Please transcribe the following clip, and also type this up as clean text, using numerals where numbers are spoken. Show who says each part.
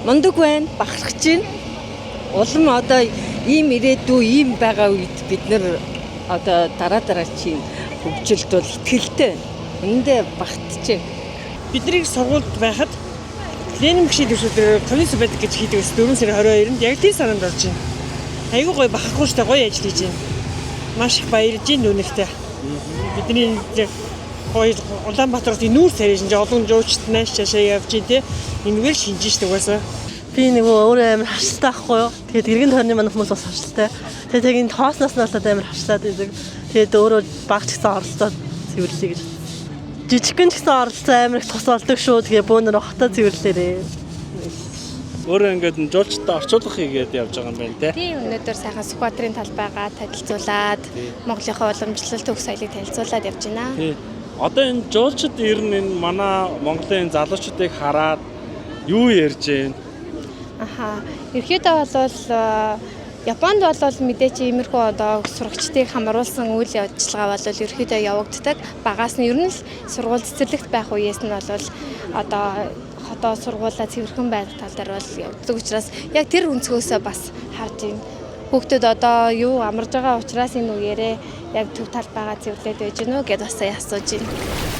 Speaker 1: мундаг байна, бахархаж байна. Улам одоо ийм ирээдүй ийм байгаа үед бид нар одоо дараагийн хөгжилд бол итгэлтэй. Эндээ багтж байна.
Speaker 2: Бидний сургуульд байхад Ленин гişийн төвшөлтөөр коммунист байдаг гэж хийдэг ус 4 сарын 22-нд яг тийм санаанд орж байна. Айгуу гоё бахахгүй штэ гоё ажил хийж байна. Маш их баярлж байна нүнэгтэй. Бидний гоё Улаанбаатарт нүүр царайж олон жуулчд нааш чашаа явж байна те. Энэгээр шинжиж штэ угаасаа.
Speaker 3: Би нөгөө өөрөө амар харшилтай байхгүй юу. Тэгээд иргэн тойрны манай хүмүүс бас харшилтай. Тэгээд энэ тооснаас нь болоод амар харшлаад байдаг. Тэгээд өөрөө багч гэсэн оролцоод цэвэрлэе гэж. Жижигхэн ч гэсэн оролцоо амар их тус болдог шүү. Тэгээд бөөнөр хотоо цэвэрлээрээ.
Speaker 4: Өөрөө ингээд жуулчдаа орчуулах хийгээд явж байгаа юм байна те.
Speaker 5: Тийм өнөөдөр сайхан сквадрын талбайгаа танилцуулаад Монголынхаа уламжлалт төгс соёлыг танилцуулаад явж байна.
Speaker 4: Тий. Одоо энэ жуулчд ер нь энэ манай Монголын залуучуудыг хараад юу ярьж байна?
Speaker 5: Аха. Ерхийдөө бол Японд бол мэдээч иймэрхүү одоо сурагчдыг хамруулсан үйл ажиллагаа бол ерхийдөө явагддаг. Багаас нь ер нь л сургууль цэцэрлэгт байх үеэс нь бол одоо хотоо сургуулаа цэвэрхэн байх тал дээр бол явагддаг учраас яг тэр өнцгөөсөө бас харж байна. Хүүхдүүд одоо юу амарж байгаа учраас энэ үеэрээ яг төв талбайгаа цэвэрлээд байж гэнэ үү гэдээ бас асууж байна.